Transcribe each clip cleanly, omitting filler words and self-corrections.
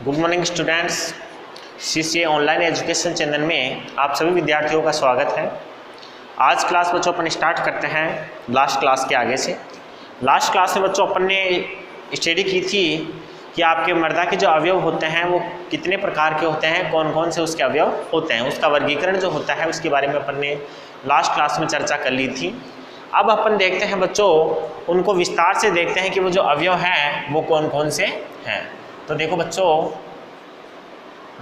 Good morning students, CCA online education channel में आप सभी विद्यार्थियों का स्वागत है। आज क्लास बच्चों अपन स्टार्ट करते हैं लास्ट क्लास के आगे से। लास्ट क्लास में बच्चों अपन ने स्टडी की थी कि आपके मर्दा के जो अवयव होते हैं वो कितने प्रकार के होते हैं, कौन कौन से उसके अवयव होते हैं, उसका वर्गीकरण जो होता है उसके बारे में अपन ने लास्ट क्लास में चर्चा कर ली थी। अब अपन देखते हैं बच्चों, उनको विस्तार से देखते हैं कि वो जो अवयव हैं वो कौन कौन से हैं। तो देखो बच्चों,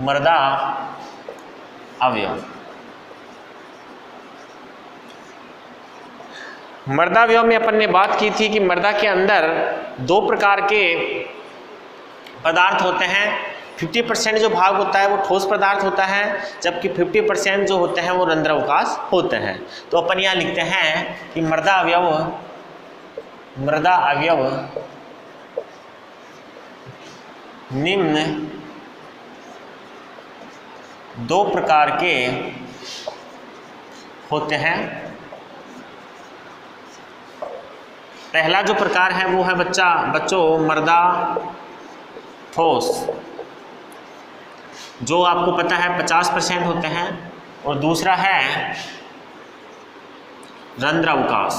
मर्दा अवयव, मर्दा अवयव में अपन ने बात की थी कि मर्दा के अंदर दो प्रकार के पदार्थ होते हैं। 50% जो भाग होता है वो ठोस पदार्थ होता है, जबकि 50% जो होते हैं वो रंध्रावकाश होते हैं। तो अपन यहाँ लिखते हैं कि मर्दा अवयव निम्न दो प्रकार के होते हैं। पहला जो प्रकार है वो है बच्चों मर्दा ठोस, जो आपको पता है 50% होते हैं, और दूसरा है रंध्रावकाश।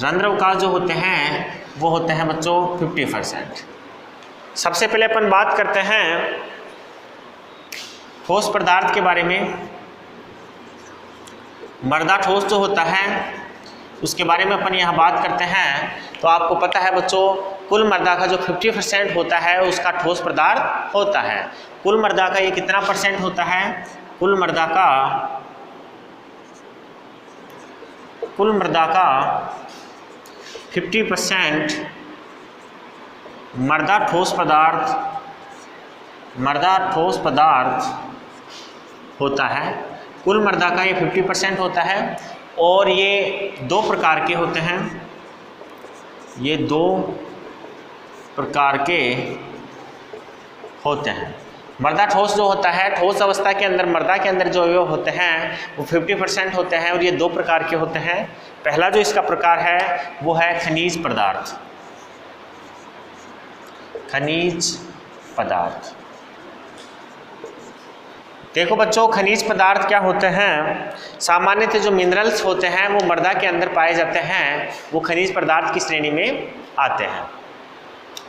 रंध्रावकाश जो होते हैं वो होते हैं बच्चों 50%। सबसे पहले अपन बात करते हैं ठोस पदार्थ के बारे में। मर्दा ठोस जो होता है उसके बारे में अपन यहाँ बात करते हैं। तो आपको पता है बच्चों, कुल मर्दा का जो 50% होता है उसका ठोस पदार्थ होता है। कुल मर्दा का ये कितना परसेंट होता है? कुल मर्दा का 50% मर्दा ठोस पदार्थ होता है। कुल मर्दा का ये 50% होता है, और ये दो प्रकार के होते हैं। ये दो प्रकार के होते हैं। मर्दा ठोस जो होता है, ठोस अवस्था के अंदर मर्दा के अंदर जो अवयव होते हैं वो 50% होते हैं, और ये दो प्रकार के होते हैं। पहला जो इसका प्रकार है वो है खनिज पदार्थ। देखो बच्चों, खनिज पदार्थ क्या होते हैं? सामान्यतः जो मिनरल्स होते हैं वो मर्दा के अंदर पाए जाते हैं, वो खनिज पदार्थ की श्रेणी में आते हैं।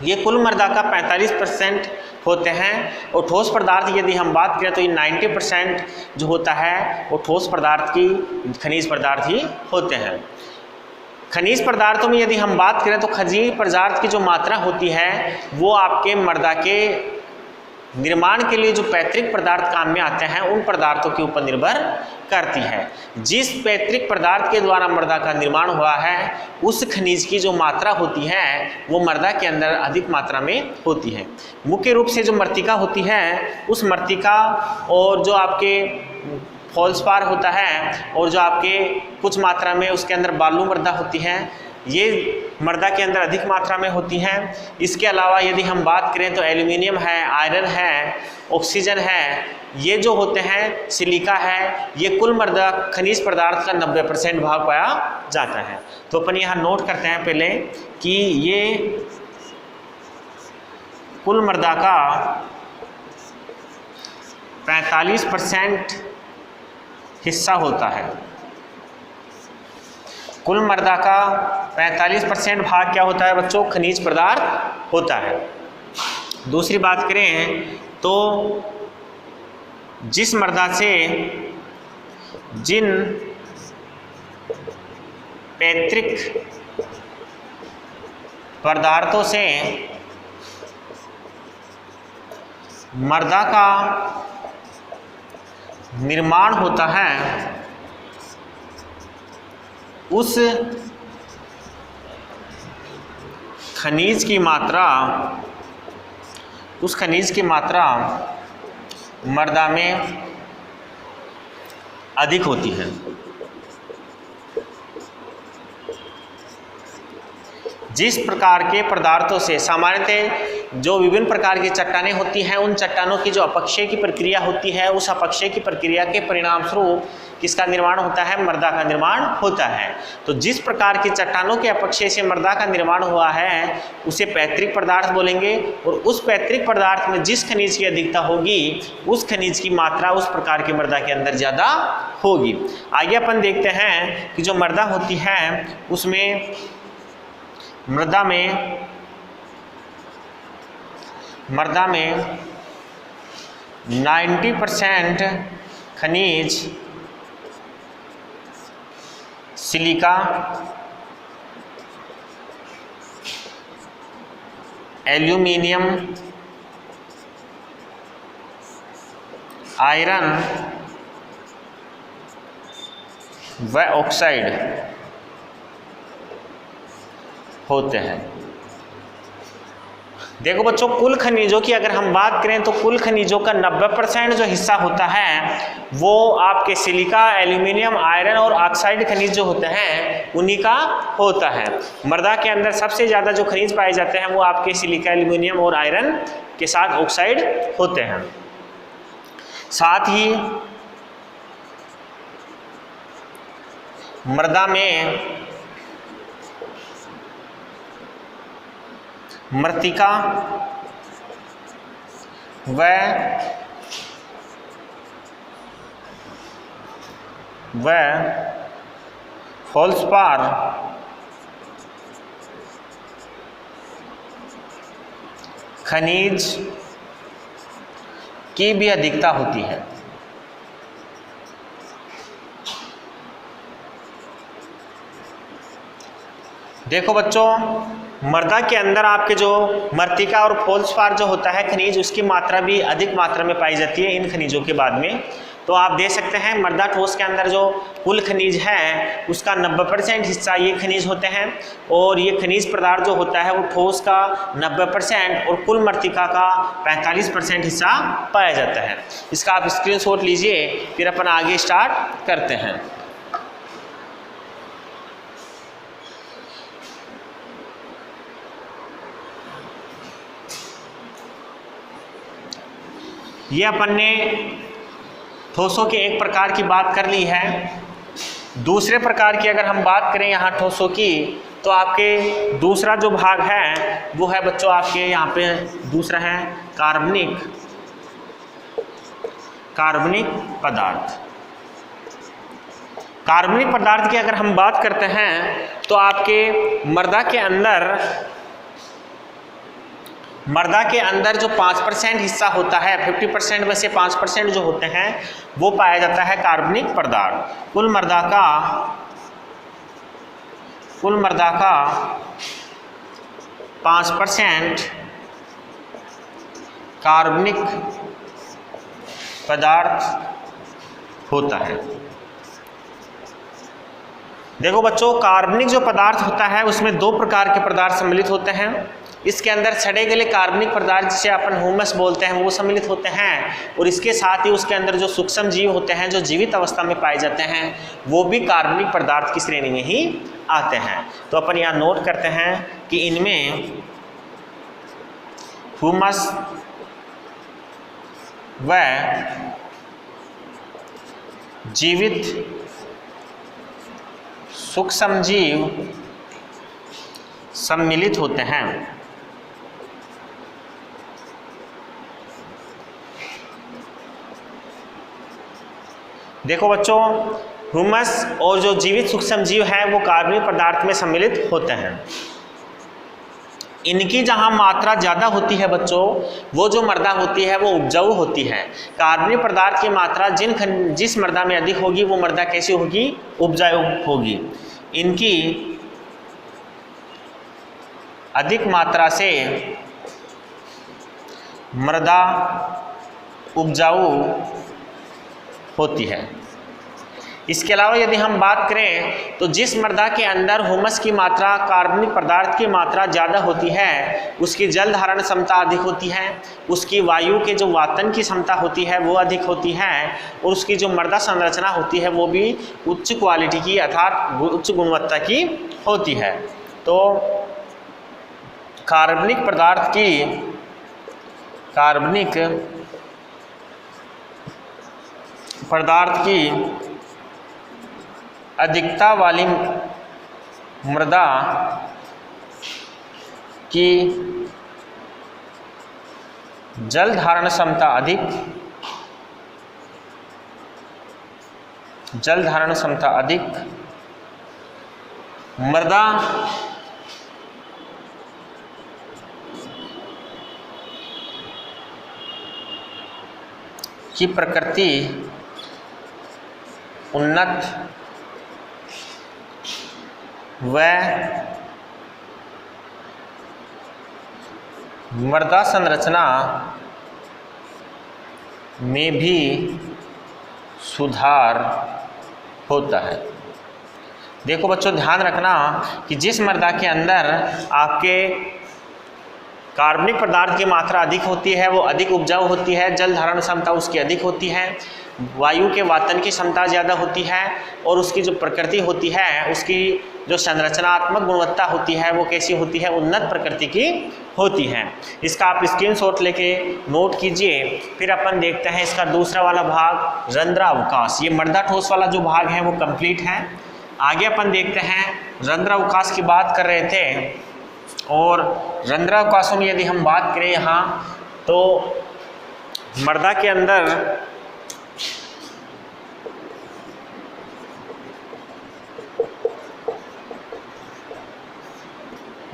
ये कुल मर्दा का 45% होते हैं, और ठोस पदार्थ यदि हम बात करें तो ये 90% जो होता है वो ठोस पदार्थ की खनिज पदार्थ ही होते हैं। खनिज पदार्थों में यदि हम बात करें तो खनिज पदार्थ की जो मात्रा होती है वो आपके मर्दा के निर्माण के लिए जो पैतृक पदार्थ काम में आते हैं उन पदार्थों के ऊपर निर्भर करती है। जिस पैतृक पदार्थ के द्वारा मर्दा का निर्माण हुआ है उस खनिज की जो मात्रा होती है वो मर्दा के अंदर अधिक मात्रा में होती है। मुख्य रूप से जो मृत्तिका होती है, उस मृत्तिका और जो आपके फॉल्सपार होता है, और जो आपके कुछ मात्रा में उसके अंदर बालू मृदा होती है, ये मर्दा के अंदर अधिक मात्रा में होती हैं। इसके अलावा यदि हम बात करें तो एल्युमिनियम है, आयरन है, ऑक्सीजन है, ये जो होते हैं, सिलिका है, ये कुल मर्दा खनिज पदार्थ का 90% भाग पाया जाता है। तो अपन यहाँ नोट करते हैं पहले कि ये कुल मर्दा का 45% हिस्सा होता है। कुल मर्दा का 45% भाग क्या होता है बच्चों? खनिज पदार्थ होता है। दूसरी बात करें तो जिस मर्दा से जिन पैतृक पदार्थों से मर्दा का निर्माण होता है उस खनिज की मात्रा मर्दा में अधिक होती है। जिस प्रकार के पदार्थों से सामान्यतः जो विभिन्न प्रकार की चट्टानें होती हैं, उन चट्टानों की जो अपक्षय की प्रक्रिया होती है, उस अपक्षय की प्रक्रिया के परिणाम स्वरूप किसका निर्माण होता है? मृदा का निर्माण होता है। तो जिस प्रकार की चट्टानों के अपक्षय से मृदा का निर्माण हुआ है उसे पैतृक पदार्थ बोलेंगे, और उस पैतृक पदार्थ में जिस खनिज की अधिकता होगी उस खनिज की मात्रा उस प्रकार की मृदा के अंदर ज़्यादा होगी। आगे अपन देखते हैं कि जो मृदा होती है उसमें मृदा में 90% खनिज सिलिका, एल्यूमिनियम, आयरन व ऑक्साइड होते हैं। देखो बच्चों, कुल खनिजों की अगर हम बात करें तो कुल खनिजों का 90% जो हिस्सा होता है वो आपके सिलिका, एल्यूमिनियम, आयरन और ऑक्साइड खनिज जो होते हैं उन्हीं का होता है। मृदा के अंदर सबसे ज़्यादा जो खनिज पाए जाते हैं वो आपके सिलिका, एल्यूमिनियम और आयरन के साथ ऑक्साइड होते हैं। साथ ही मृदा में मृत्तिका व फेल्सपार खनिज की भी अधिकता होती है। देखो बच्चों, मृदा के अंदर आपके जो मृत्तिका और फेल्सपार जो होता है खनिज, उसकी मात्रा भी अधिक मात्रा में पाई जाती है इन खनिजों के बाद में। तो आप देख सकते हैं मृदा ठोस के अंदर जो कुल खनिज है उसका 90% हिस्सा ये खनिज होते हैं, और ये खनिज पदार्थ जो होता है वो ठोस का 90% और कुल मृत्तिका का 45% हिस्सा पाया जाता है। इसका आप स्क्रीनशॉट लीजिए, फिर अपन आगे स्टार्ट करते हैं। ये अपन ने ठोसों के एक प्रकार की बात कर ली है। दूसरे प्रकार की अगर हम बात करें यहाँ ठोसों की, तो आपके दूसरा जो भाग है वो है बच्चों आपके यहाँ पे दूसरा है कार्बनिक पदार्थ। कार्बनिक पदार्थ की अगर हम बात करते हैं तो आपके मृदा के अंदर जो 5% हिस्सा होता है, 50% में से 5% जो होते हैं वो पाया जाता है कार्बनिक पदार्थ। कुल मृदा का 5% कार्बनिक पदार्थ होता है। देखो बच्चों, कार्बनिक जो पदार्थ होता है उसमें दो प्रकार के पदार्थ सम्मिलित होते हैं। इसके अंदर सड़े गले कार्बनिक पदार्थ जिसे अपन ह्यूमस बोलते हैं वो सम्मिलित होते हैं, और इसके साथ ही उसके अंदर जो सूक्ष्म जीव होते हैं जो जीवित अवस्था में पाए जाते हैं वो भी कार्बनिक पदार्थ की श्रेणी में ही आते हैं। तो अपन यहाँ नोट करते हैं कि इनमें ह्यूमस व जीवित सूक्ष्म जीव सम्मिलित होते हैं। देखो बच्चों, ह्यूमस और जो जीवित सूक्ष्म जीव है वो कार्बनिक पदार्थ में सम्मिलित होते हैं। इनकी जहाँ मात्रा ज़्यादा होती है बच्चों, वो जो मृदा होती है वो उपजाऊ होती है। कार्बनिक पदार्थ की मात्रा जिस मृदा में अधिक होगी वो मृदा कैसी होगी? उपजाऊ होगी। इनकी अधिक मात्रा से मृदा उपजाऊ होती है। इसके अलावा यदि हम बात करें तो जिस मृदा के अंदर ह्यूमस की मात्रा, कार्बनिक पदार्थ की मात्रा ज़्यादा होती है उसकी जल धारण क्षमता अधिक होती है, उसकी वायु के जो वातन की क्षमता होती है वो अधिक होती है, और उसकी जो मृदा संरचना होती है वो भी उच्च क्वालिटी की अर्थात उच्च गुणवत्ता की होती है। तो कार्बनिक पदार्थ की अधिकता वाली मृदा की जल धारण क्षमता अधिक, जल धारण क्षमता अधिक, मृदा की प्रकृति उन्नत व मृदा संरचना में भी सुधार होता है। देखो बच्चों, ध्यान रखना कि जिस मृदा के अंदर आपके कार्बनिक पदार्थ की मात्रा अधिक होती है वो अधिक उपजाऊ होती है, जल धारण क्षमता उसकी अधिक होती है, वायु के वातन की क्षमता ज़्यादा होती है और उसकी जो प्रकृति होती है, उसकी जो संरचनात्मक गुणवत्ता होती है वो कैसी होती है, उन्नत प्रकृति की होती है। इसका आप स्क्रीनशॉट लेके नोट कीजिए। फिर अपन देखते हैं इसका दूसरा वाला भाग, रंध्रावकाश। ये मृदा ठोस वाला जो भाग है वो कंप्लीट है। आगे अपन देखते हैं, रंध्रावकाश की बात कर रहे थे और रंध्रावकाशों में यदि हम बात करें यहाँ तो मृदा के अंदर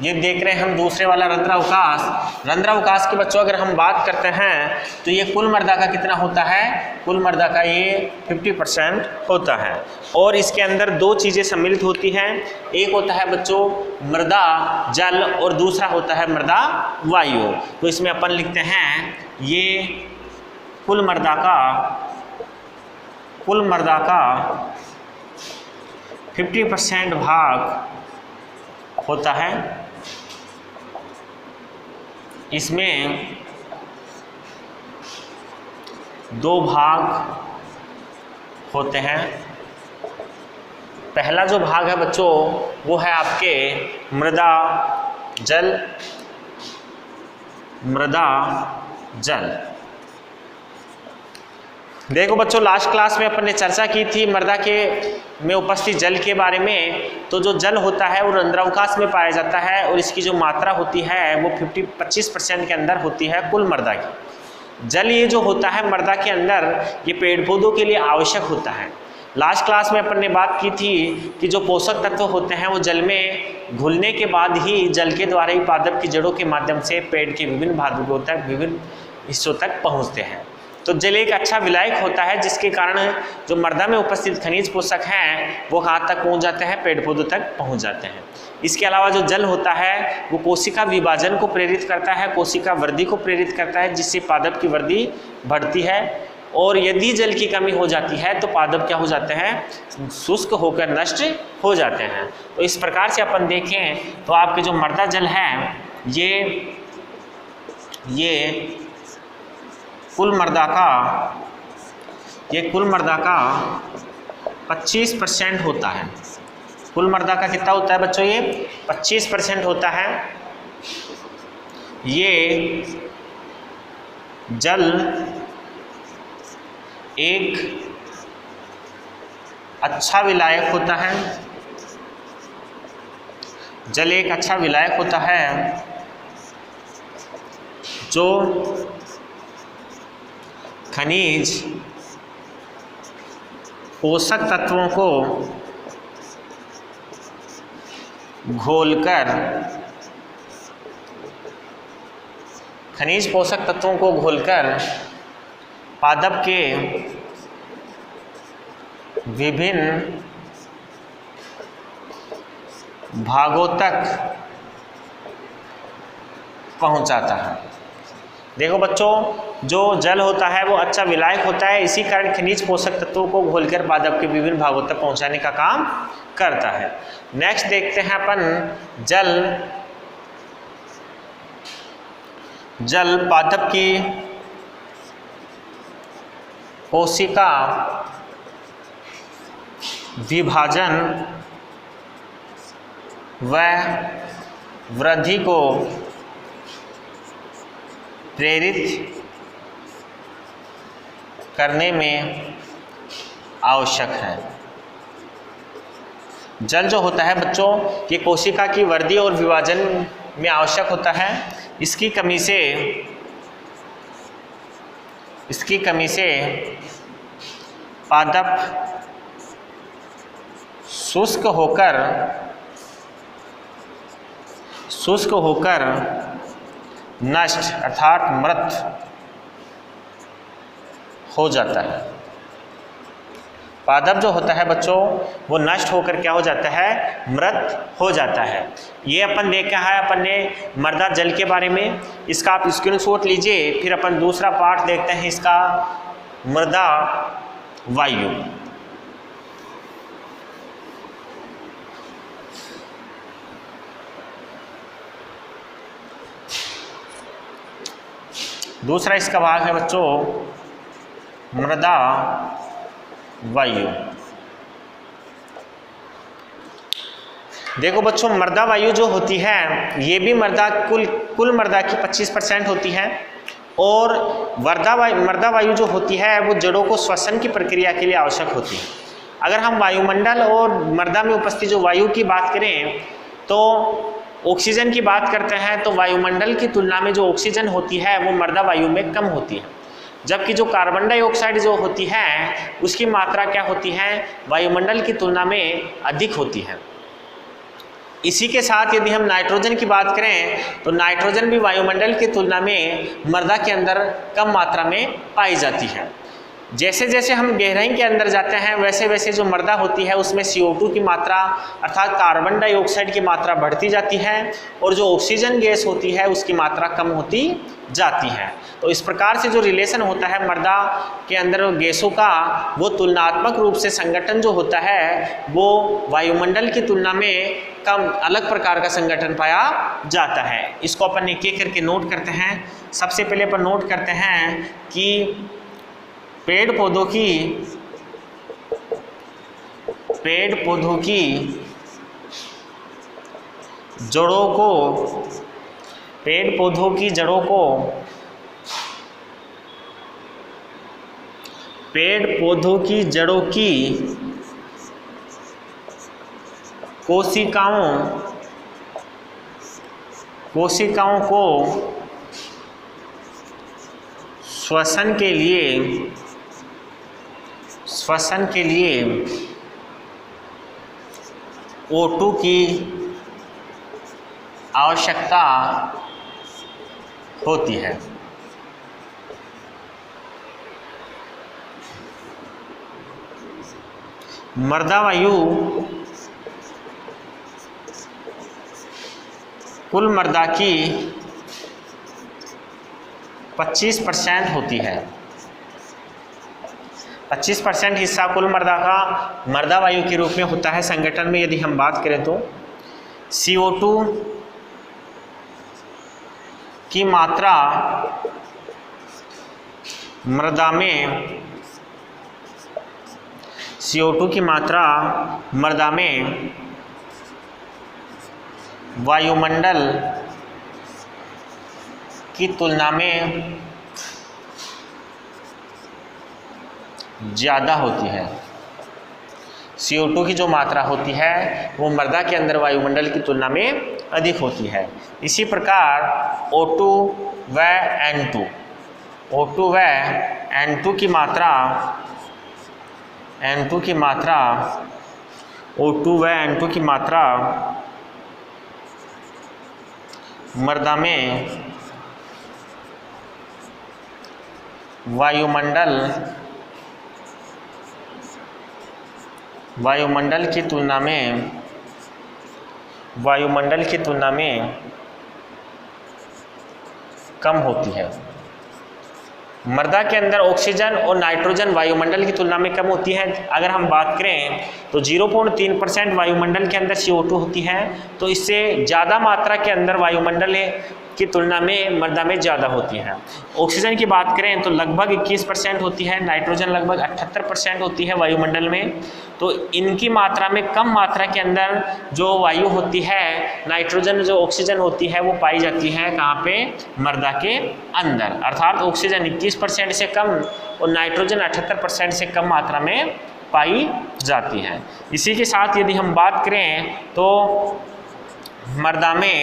ये देख रहे हैं हम दूसरे वाला रंध्रावकाश। रंध्रावकाश के बच्चों अगर हम बात करते हैं तो ये कुल मृदा का कितना होता है, कुल मृदा का ये 50% होता है और इसके अंदर दो चीज़ें सम्मिलित होती हैं। एक होता है बच्चों मृदा जल और दूसरा होता है मृदा वायु। तो इसमें अपन लिखते हैं ये कुल मृदा का 50% भाग होता है। इसमें दो भाग होते हैं। पहला जो भाग है बच्चों वो है आपके मृदा जल, मृदा जल। देखो बच्चों, लास्ट क्लास में अपन ने चर्चा की थी मृदा के में उपस्थित जल के बारे में। तो जो जल होता है वो रंध्रावकाश में पाया जाता है और इसकी जो मात्रा होती है वो 25% के अंदर होती है कुल मृदा की। जल ये जो होता है मृदा के अंदर, ये पेड़ पौधों के लिए आवश्यक होता है। लास्ट क्लास में अपन ने बात की थी कि जो पोषक तत्व होते हैं वो जल में घुलने के बाद ही जल के द्वारा ही पादप की जड़ों के माध्यम से पेड़ के विभिन्न भागों तक, विभिन्न हिस्सों तक पहुँचते हैं। तो जल एक अच्छा विलायक होता है जिसके कारण जो मृदा में उपस्थित खनिज पोषक हैं वो कहाँ तक पहुँच जाते हैं, पेड़ पौधों तक पहुँच जाते हैं। इसके अलावा जो जल होता है वो कोशिका विभाजन को प्रेरित करता है, कोशिका वृद्धि को प्रेरित करता है, जिससे पादप की वृद्धि बढ़ती है। और यदि जल की कमी हो जाती है तो पादप क्या हो जाते हैं, शुष्क होकर नष्ट हो जाते हैं। तो इस प्रकार से अपन देखें तो आपके जो मृदा जल है ये कुल मृदा का 25% होता है। कुल मृदा का कितना होता है बच्चों, ये 25% होता है। ये जल एक अच्छा विलायक होता है, जल एक अच्छा विलायक होता है जो खनिज पोषक तत्वों को घोलकर पादप के विभिन्न भागों तक पहुंचाता है। देखो बच्चों, जो जल होता है वो अच्छा विलायक होता है, इसी कारण खनिज पोषक तत्वों को घोलकर पादप के विभिन्न भागों तक पहुंचाने का काम करता है। नेक्स्ट देखते हैं अपन जल पादप की कोशिका विभाजन व वृद्धि को प्रेरित करने में आवश्यक है। जल जो होता है बच्चों, ये कोशिका की वृद्धि और विभाजन में आवश्यक होता है। इसकी कमी से पादप शुष्क होकर नष्ट अर्थात मृत हो जाता है। पादप जो होता है बच्चों वो नष्ट होकर क्या हो जाता है, मृत हो जाता है। ये अपन देखा है अपन ने मृदा जल के बारे में, इसका आप स्क्रीनशॉट लीजिए। फिर अपन दूसरा पार्ट देखते हैं इसका, मृदा वायु। दूसरा इसका भाग है बच्चों मृदा वायु। देखो बच्चों, मृदा वायु जो होती है ये भी मृदा कुल मृदा की 25% होती है। और मृदा वायु जो होती है वो जड़ों को श्वसन की प्रक्रिया के लिए आवश्यक होती है। अगर हम वायुमंडल और मृदा में उपस्थित जो वायु की बात करें तो ऑक्सीजन की बात करते हैं तो वायुमंडल की तुलना में जो ऑक्सीजन होती है वो मृदा वायु में कम होती है, जबकि जो कार्बन डाइऑक्साइड जो होती है उसकी मात्रा क्या होती है, वायुमंडल की तुलना में अधिक होती है। इसी के साथ यदि हम नाइट्रोजन की बात करें तो नाइट्रोजन भी वायुमंडल की तुलना में मृदा के अंदर कम मात्रा में पाई जाती है। जैसे जैसे हम गहराई के अंदर जाते हैं वैसे वैसे जो मृदा होती है उसमें CO2 की मात्रा अर्थात कार्बन डाइऑक्साइड की मात्रा बढ़ती जाती है और जो ऑक्सीजन गैस होती है उसकी मात्रा कम होती जाती है। तो इस प्रकार से जो रिलेशन होता है मृदा के अंदर गैसों का वो तुलनात्मक रूप से संगठन जो होता है वो वायुमंडल की तुलना में कम अलग प्रकार का संगठन पाया जाता है। इसको अपन एक एक करके नोट करते हैं। सबसे पहले अपन नोट करते हैं कि पेड़ पौधों की जड़ों की कोशिकाओं को श्वसन के लिए O2 की आवश्यकता होती है। मृदा वायु कुल मृदा की 25% होती है। 25% हिस्सा कुल मृदा का मृदा वायु के रूप में होता है। संगठन में यदि हम बात करें तो CO2 की मात्रा मृदा में वायुमंडल की तुलना में ज़्यादा होती है। CO2 की जो मात्रा होती है वो मृदा के अंदर वायुमंडल की तुलना में अधिक होती है। इसी प्रकार O2 व N2 की मात्रा मृदा में वायुमंडल की तुलना में कम होती है। मृदा के अंदर ऑक्सीजन और नाइट्रोजन वायुमंडल की तुलना में कम होती है। अगर हम बात करें तो 0.3% वायुमंडल के अंदर CO2 होती है, तो इससे ज़्यादा मात्रा के अंदर वायुमंडल की तुलना में मृदा में ज़्यादा होती है। ऑक्सीजन की बात करें तो लगभग 21% होती है, नाइट्रोजन लगभग 78% होती है वायुमंडल में। तो इनकी मात्रा में कम मात्रा के अंदर जो वायु होती है, नाइट्रोजन जो ऑक्सीजन होती है वो पाई जाती है कहाँ पे, मृदा के अंदर। अर्थात ऑक्सीजन 21% से कम और नाइट्रोजन 78% से कम मात्रा में पाई जाती है। इसी के साथ यदि हम बात करें तो मृदा में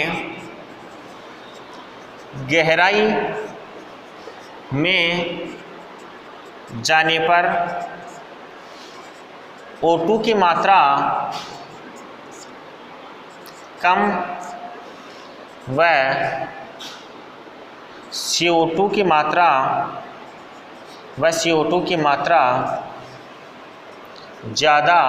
गहराई में जाने पर O2 की मात्रा कम व CO2 की मात्रा ज़्यादा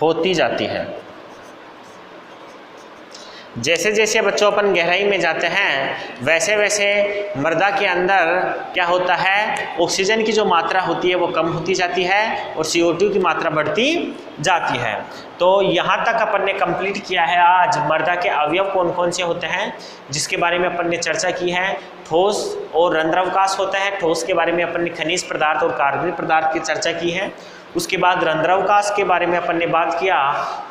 होती जाती है। जैसे जैसे बच्चों अपन गहराई में जाते हैं वैसे वैसे मृदा के अंदर क्या होता है, ऑक्सीजन की जो मात्रा होती है वो कम होती जाती है और CO2 की मात्रा बढ़ती जाती है। तो यहाँ तक अपन ने कंप्लीट किया है आज मृदा के अवयव कौन कौन से होते हैं जिसके बारे में अपन ने चर्चा की है। ठोस और रंध्रावकाश होता है, ठोस के बारे में अपन ने खनिज पदार्थ और कार्बनिक पदार्थ की चर्चा की है। उसके बाद रंध्रावकाश के बारे में अपन ने बात किया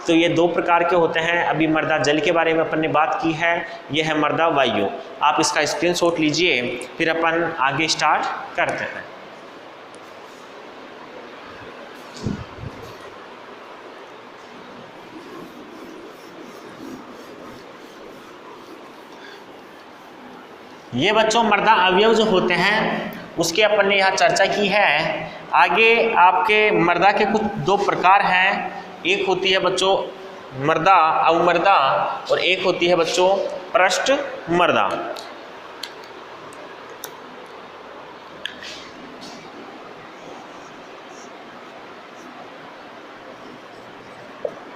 तो ये 2 प्रकार के होते हैं। अभी मृदा जल के बारे में अपन ने बात की है, ये है मृदा वायु। आप इसका स्क्रीनशॉट लीजिए, फिर अपन आगे स्टार्ट करते हैं। ये बच्चों मृदा अवयव जो होते हैं उसके अपन ने यहाँ चर्चा की है। आगे आपके मृदा के कुछ 2 प्रकार हैं, एक होती है बच्चों मृदा अवमृदा और एक होती है बच्चों पृष्ठ मृदा।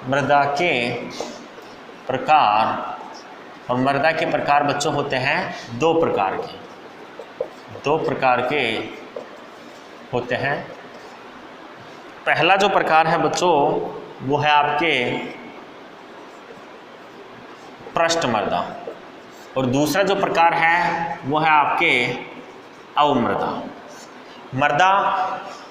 मृदा के प्रकार और मृदा के प्रकार बच्चों होते हैं 2 प्रकार के होते हैं। पहला जो प्रकार है बच्चों वो है आपके पृष्ठ मृदा और दूसरा जो प्रकार है वो है आपके अवमृदा। मृदा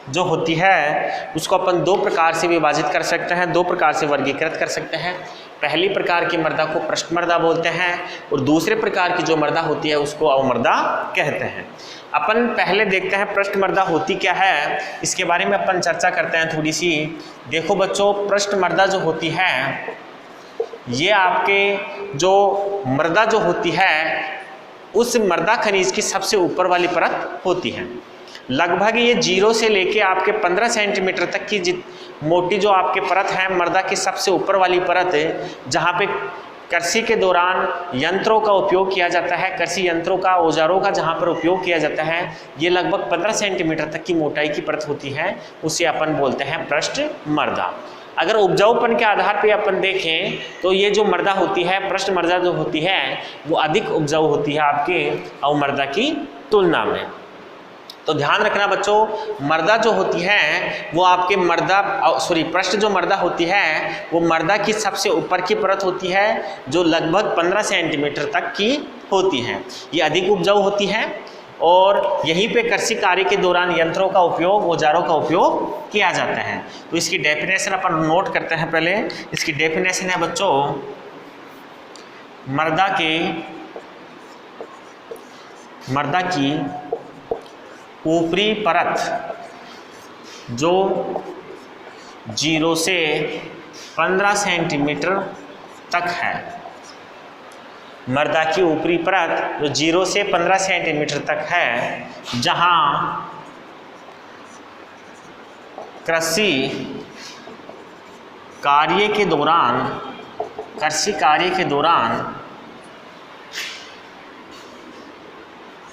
जो होती है उसको अपन 2 प्रकार से विभाजित कर सकते हैं, 2 प्रकार से वर्गीकृत कर सकते हैं। पहली प्रकार की मृदा को पृष्ठ मृदा बोलते हैं और दूसरे प्रकार की जो मृदा होती है उसको अवमृदा कहते हैं। अपन पहले देखते हैं पृष्ठ मृदा होती क्या है, इसके बारे में अपन चर्चा करते हैं थोड़ी सी। देखो बच्चों, पृष्ठ मृदा जो होती है ये आपके जो मृदा जो होती है उस मृदा खनिज की सबसे ऊपर वाली परत होती है। लगभग ये 0 से लेके आपके 15 सेंटीमीटर तक की मोटी जो आपके परत है मृदा की सबसे ऊपर वाली परत, जहाँ पे कृषि के दौरान यंत्रों का उपयोग किया जाता है, कृषि यंत्रों का औजारों का जहाँ पर उपयोग किया जाता है, ये लगभग 15 सेंटीमीटर तक की मोटाई की परत होती है, उसे अपन बोलते हैं पृष्ठ मृदा। अगर उपजाऊपन के आधार पे अपन देखें तो ये जो मृदा होती है पृष्ठ मृदा जो होती है वो अधिक उपजाऊ होती है आपके अवमृदा की तुलना में। तो ध्यान रखना बच्चों, मृदा जो होती है वो आपके पृष्ठ जो मृदा होती है वो मृदा की सबसे ऊपर की परत होती है जो लगभग 15 सेंटीमीटर तक की होती है। ये अधिक उपजाऊ होती है और यहीं पे कृषि कार्य के दौरान यंत्रों का उपयोग, औजारों का उपयोग किया जाता है। तो इसकी डेफिनेशन अपन नोट करते हैं। पहले इसकी डेफिनेशन है बच्चों, मृदा की ऊपरी परत जो 0 से 15 सेंटीमीटर तक है, मृदा की ऊपरी परत जो 0 से 15 सेंटीमीटर तक है, जहां कृषि कार्य के दौरान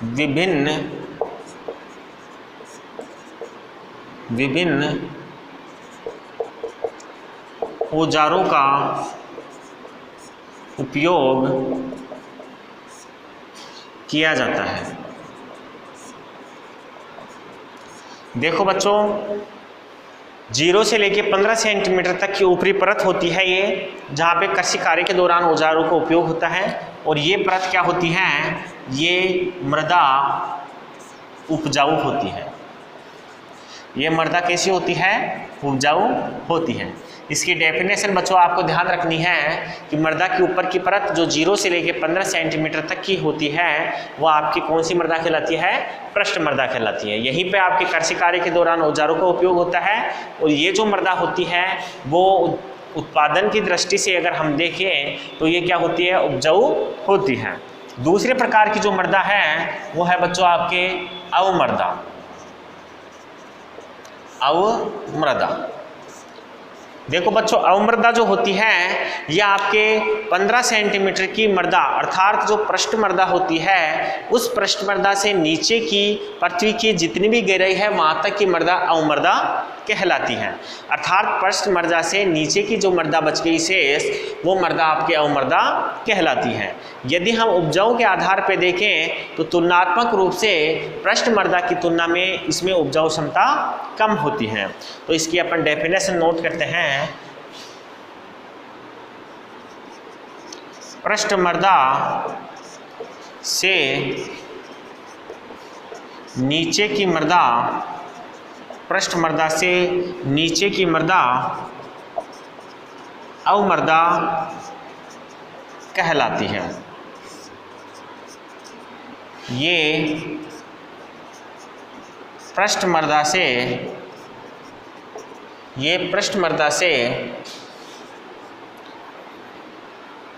विभिन्न औजारों का उपयोग किया जाता है। देखो बच्चों, 0 से लेके 15 सेंटीमीटर तक की ऊपरी परत होती है ये, जहाँ पे कृषि कार्य के दौरान औजारों का उपयोग होता है। और ये परत क्या होती है, ये मृदा उपजाऊ होती है। ये मृदा कैसी होती है? उपजाऊ होती है। इसकी डेफिनेशन बच्चों आपको ध्यान रखनी है कि मृदा की ऊपर की परत जो 0 से लेकर 15 सेंटीमीटर तक की होती है वह आपकी कौन सी मृदा कहलाती है? पृष्ठ मृदा कहलाती है। यहीं पे आपके कृषि कार्य के दौरान औजारों का उपयोग होता है। और ये जो मृदा होती है वो उत्पादन की दृष्टि से अगर हम देखें तो ये क्या होती है? उपजाऊ होती है। दूसरे प्रकार की जो मृदा है वो है बच्चों आपके अवमृदा। अवमृदा, देखो बच्चों अवमृदा जो होती है यह आपके 15 सेंटीमीटर की मृदा अर्थात जो पृष्ठ मृदा होती है उस पृष्ठ मृदा से नीचे की पृथ्वी की जितनी भी गहराई है वहाँ तक की मृदा अवमृदा कहलाती है। अर्थात पृष्ठ मृदा से नीचे की जो मृदा बच गई शेष वो मृदा आपकी अवमृदा कहलाती है। यदि हम उपजाऊ के आधार पर देखें तो तुलनात्मक रूप से पृष्ठ मृदा की तुलना में इसमें उपजाऊ क्षमता कम होती है। तो इसकी अपन डेफिनेशन नोट करते हैं। पृष्ठ मृदा से नीचे की मृदा, पृष्ठ मृदा से नीचे की मृदा अवमृदा कहलाती है। ये पृष्ठ मृदा से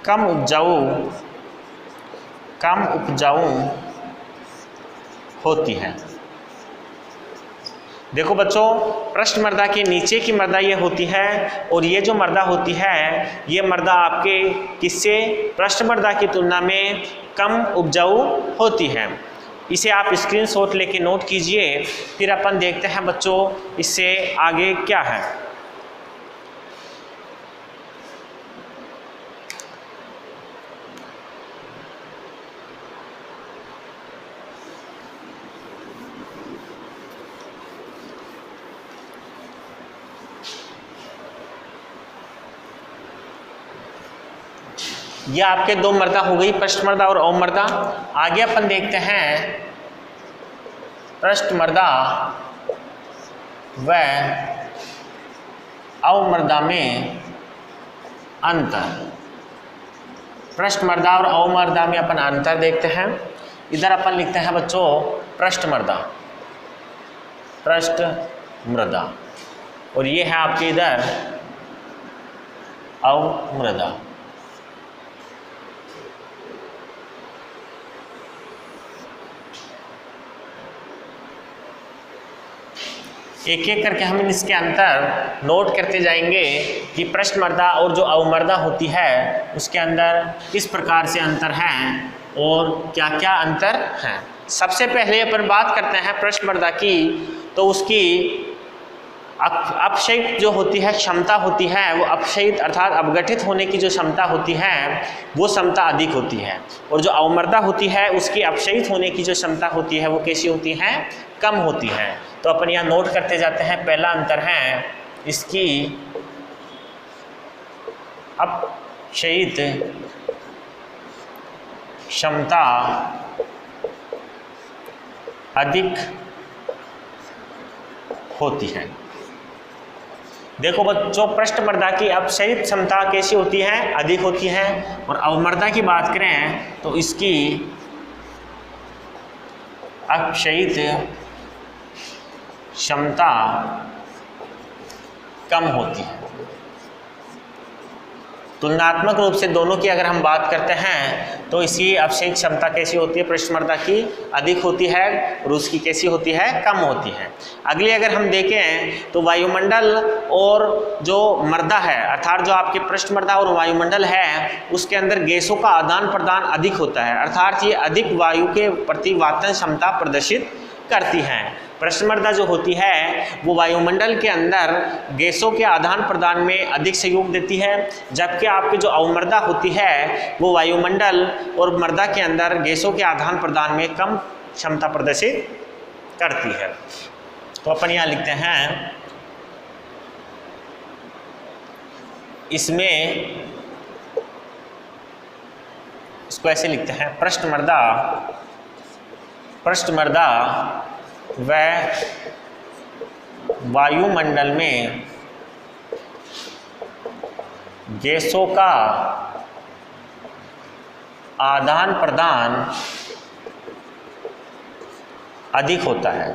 कम उपजाऊ होती है। देखो बच्चों पृष्ठ मृदा के नीचे की मृदा ये होती है और ये जो मृदा होती है ये मृदा आपके किससे? पृष्ठ मृदा की तुलना में कम उपजाऊ होती है। इसे आप स्क्रीनशॉट लेके नोट कीजिए। फिर अपन देखते हैं बच्चों इससे आगे क्या है। यह आपके दो मृदा हो गई, पृष्ठ मृदा और अवमृदा। आगे अपन देखते हैं पृष्ठ मृदा व अवमृदा में अंतर। पृष्ठ मृदा और अवमृदा में अपन अंतर देखते हैं। इधर अपन लिखते हैं बच्चों पृष्ठ मृदा और ये है आपके इधर अवमृदा। एक एक करके हम इसके अंतर नोट करते जाएंगे कि पृष्ठ मृदा और जो अवमृदा होती है उसके अंदर किस प्रकार से अंतर हैं और क्या क्या अंतर हैं। सबसे पहले अपन बात करते हैं पृष्ठ मृदा की, तो उसकी अपक्षयित जो होती है क्षमता होती है वो अपक्षयित अर्थात अपगठित होने की जो क्षमता होती है वो क्षमता अधिक होती है। और जो अवमृदा होती है उसकी अपक्षयित होने की जो क्षमता होती है वो कैसी होती है? कम होती है। तो अपन यहाँ नोट करते जाते हैं। पहला अंतर है इसकी अपक्षयित क्षमता अधिक होती है। देखो बच्चों पृष्ठ मृदा की अपक्षयित क्षमता कैसी होती है? अधिक होती है। और अवमृदा की बात करें तो इसकी अपक्षयित क्षमता कम होती है। तुलनात्मक रूप से दोनों की अगर हम बात करते हैं तो इसकी अपक्षयित क्षमता कैसी होती है? पृष्ठ मृदा की अधिक होती है और उसकी कैसी होती है? कम होती है। अगली अगर हम देखें तो वायुमंडल और जो मृदा है अर्थात जो आपके पृष्ठ मृदा और वायुमंडल है उसके अंदर गैसों का आदान प्रदान अधिक होता है। अर्थात ये अधिक वायु के प्रति वातन क्षमता प्रदर्शित करती हैं। पृष्ठ मृदा जो होती है वो वायुमंडल के अंदर गैसों के आदान प्रदान में अधिक सहयोग देती है, जबकि आपकी जो अवमृदा होती है वो वायुमंडल और मृदा के अंदर गैसों के आदान प्रदान में कम क्षमता प्रदर्शित करती है। तो अपन यहाँ लिखते हैं इसमें, इसको ऐसे लिखते हैं पृष्ठ मृदा व वायुमंडल में गैसों का आदान प्रदान अधिक होता है।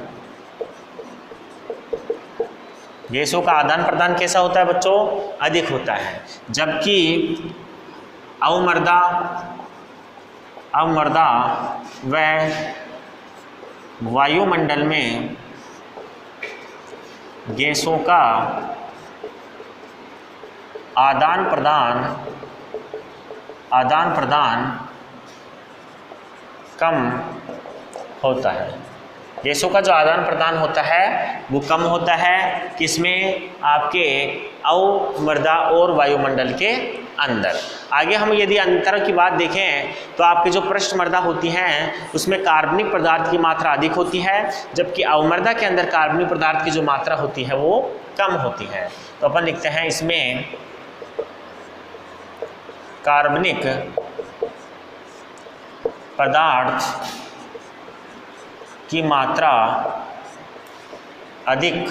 गैसों का आदान प्रदान कैसा होता है बच्चों? अधिक होता है। जबकि अवमर्दा व वायुमंडल में गैसों का आदान प्रदान कम होता है। गैसों का जो आदान प्रदान होता है वो कम होता है, किसमें? आपके अवमर्दा और वायुमंडल के अंदर। आगे हम यदि अंतर की बात देखें तो आपकी जो पृष्ठमर्दा होती हैं उसमें कार्बनिक पदार्थ की मात्रा अधिक होती है, जबकि अवमर्दा के अंदर कार्बनिक पदार्थ की जो मात्रा होती है वो कम होती है। तो अपन लिखते हैं इसमें कार्बनिक पदार्थ की मात्रा अधिक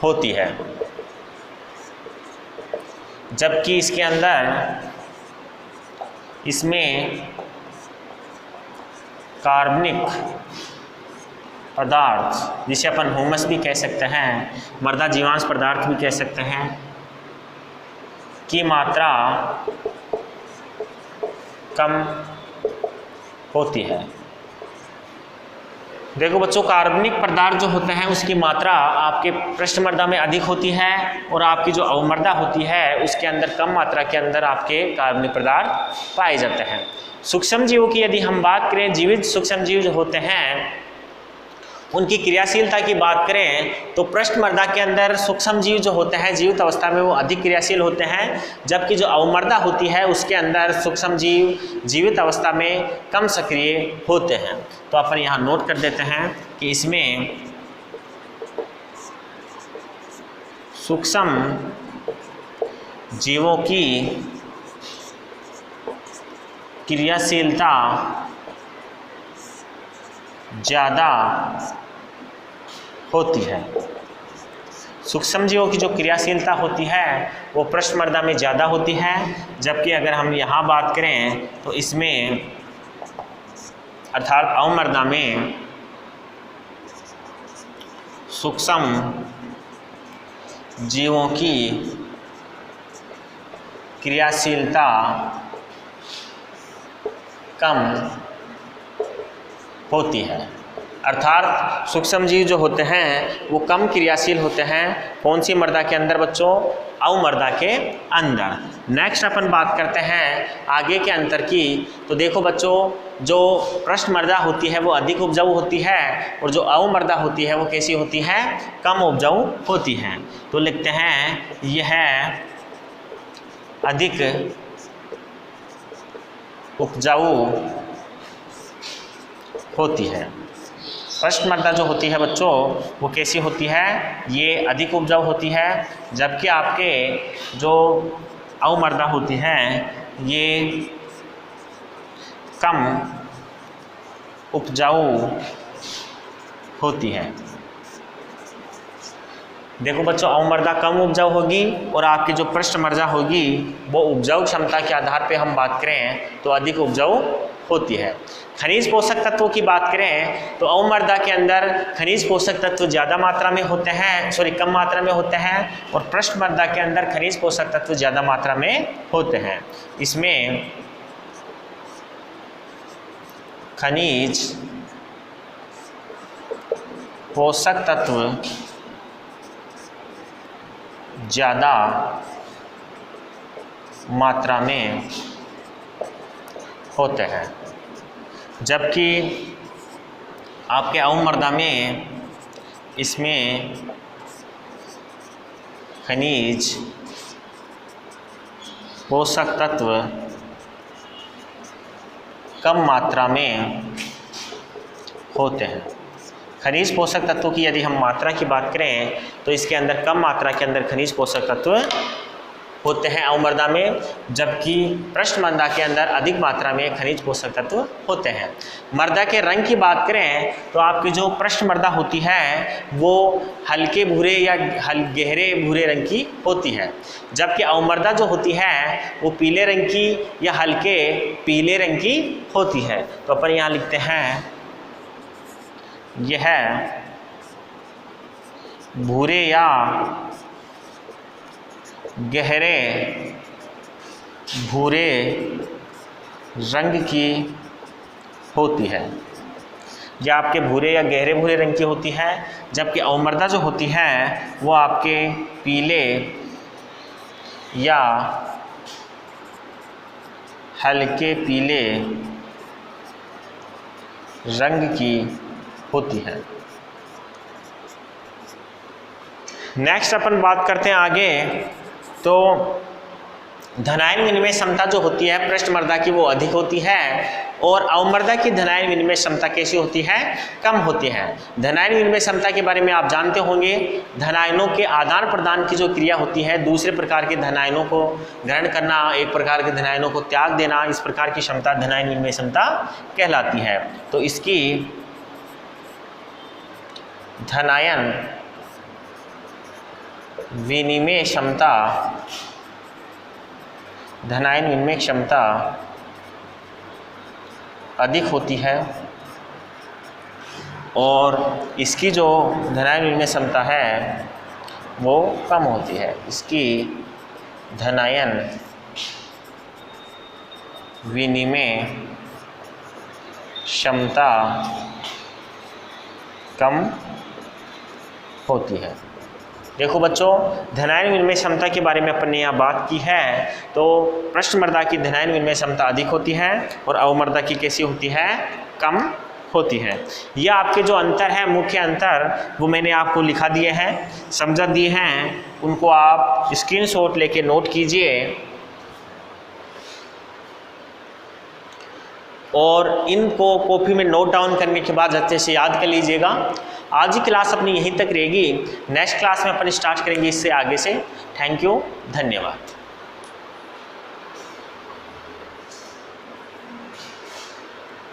होती है, जबकि इसके अंदर इसमें कार्बनिक पदार्थ, जिसे अपन ह्यूमस भी कह सकते हैं, मृदा जीवांश पदार्थ भी कह सकते हैं, की मात्रा कम होती है। देखो बच्चों, कार्बनिक पदार्थ जो होते हैं उसकी मात्रा आपके पृष्ठमर्दा में अधिक होती है और आपकी जो अवमर्दा होती है उसके अंदर कम मात्रा के अंदर आपके कार्बनिक पदार्थ पाए जाते हैं। सूक्ष्म जीवों की यदि हम बात करें, जीवित सूक्ष्म जीव जो होते हैं उनकी क्रियाशीलता की बात करें तो पृष्ठमर्दा के अंदर सूक्ष्म जीव जो होते हैं जीवित अवस्था में वो अधिक क्रियाशील होते हैं, जबकि जो अवमर्दा होती है उसके अंदर सूक्ष्म जीव जीवित अवस्था में कम सक्रिय होते हैं। तो अपन यहाँ नोट कर देते हैं कि इसमें सूक्ष्म जीवों की क्रियाशीलता ज़्यादा होती है। सूक्ष्म जीवों की जो क्रियाशीलता होती है वो पृष्ठमर्दा में ज़्यादा होती है, जबकि अगर हम यहाँ बात करें तो इसमें अर्थात अवमर्दा में सूक्ष्म जीवों की क्रियाशीलता कम होती है। अर्थात सूक्ष्म जीव जो होते हैं वो कम क्रियाशील होते हैं। कौन सी मृदा के अंदर बच्चों? अवमर्दा के अंदर। नेक्स्ट अपन बात करते हैं आगे के अंतर की। तो देखो बच्चों, जो पृष्ठमर्दा होती है वो अधिक उपजाऊ होती है और जो अवमर्दा होती है वो कैसी होती है? कम उपजाऊ होती है। तो लिखते हैं यह अधिक उपजाऊ होती है। पृष्ठमर्दा जो होती है बच्चों वो कैसी होती है? ये अधिक उपजाऊ होती है, जबकि आपके जो अवमर्दा होती है ये कम उपजाऊ होती है। देखो बच्चों, अवमर्दा कम उपजाऊ होगी और आपकी जो पृष्ठमर्दा होगी वो उपजाऊ क्षमता के आधार पे हम बात करें तो अधिक उपजाऊ होती है। खनिज पोषक तत्वों की बात करें तो अवमर्दा के अंदर खनिज पोषक तत्व ज़्यादा मात्रा में होते हैं, कम मात्रा में होते हैं, और पृष्ठमर्दा के अंदर खनिज पोषक तत्व ज़्यादा मात्रा में होते हैं। इसमें खनिज पोषक तत्व ज़्यादा मात्रा में होते हैं, जबकि आपके अवमर्दा में इसमें खनिज पोषक तत्व कम मात्रा में होते हैं। खनिज पोषक तत्वों की यदि हम मात्रा की बात करें तो इसके अंदर कम मात्रा के अंदर खनिज पोषक तत्व होते हैं अवमृदा में, जबकि पृष्ठ मृदा के अंदर अधिक मात्रा में खनिज पोषक तत्व होते हैं। मृदा के रंग की बात करें तो आपकी जो पृष्ठ मृदा होती है वो हल्के भूरे या गहरे भूरे रंग की होती है, जबकि अवमृदा जो होती है वो पीले रंग की या हल्के पीले रंग की होती है। तो अपन यहाँ लिखते हैं यह भूरे या गहरे भूरे रंग की होती है, यह आपके भूरे या गहरे भूरे रंग की होती है, जबकि अवमृदा जो होती है वो आपके पीले या हल्के पीले रंग की होती है। नेक्स्ट अपन बात करते हैं आगे, तो धनायन विनिमय क्षमता जो होती है पृष्ठ मृदा की वो अधिक होती है, और अवमृदा की धनायन विनिमय क्षमता कैसी होती है, कम होती है। धनायन विनिमय क्षमता के बारे में आप जानते होंगे, धनायनों के आदान प्रदान की जो क्रिया होती है, दूसरे प्रकार के धनायनों को ग्रहण करना, एक प्रकार के धनायनों को त्याग देना, इस प्रकार की क्षमता धनायन विनिमय क्षमता कहलाती है। तो इसकी धनायन विनिमय क्षमता, धनायन विनिमय क्षमता अधिक होती है, और इसकी जो धनायन विनिमय क्षमता है वो कम होती है। इसकी धनायन विनिमय क्षमता कम होती है। देखो बच्चों, धनायन विनिमय क्षमता के बारे में अपन ने यहाँ बात की है, तो पृष्ठ मृदा की धनायन विनिमय क्षमता अधिक होती है और अवमृदा की कैसी होती है, कम होती है। यह आपके जो अंतर है, मुख्य अंतर, वो मैंने आपको लिखा दिए हैं, समझा दिए हैं, उनको आप स्क्रीनशॉट लेके नोट कीजिए और इनको कॉपी में नोट डाउन करने के बाद अच्छे से याद कर लीजिएगा। आज की क्लास अपनी यहीं तक रहेगी, नेक्स्ट क्लास में अपन स्टार्ट करेंगे इससे आगे से। थैंक यू, धन्यवाद।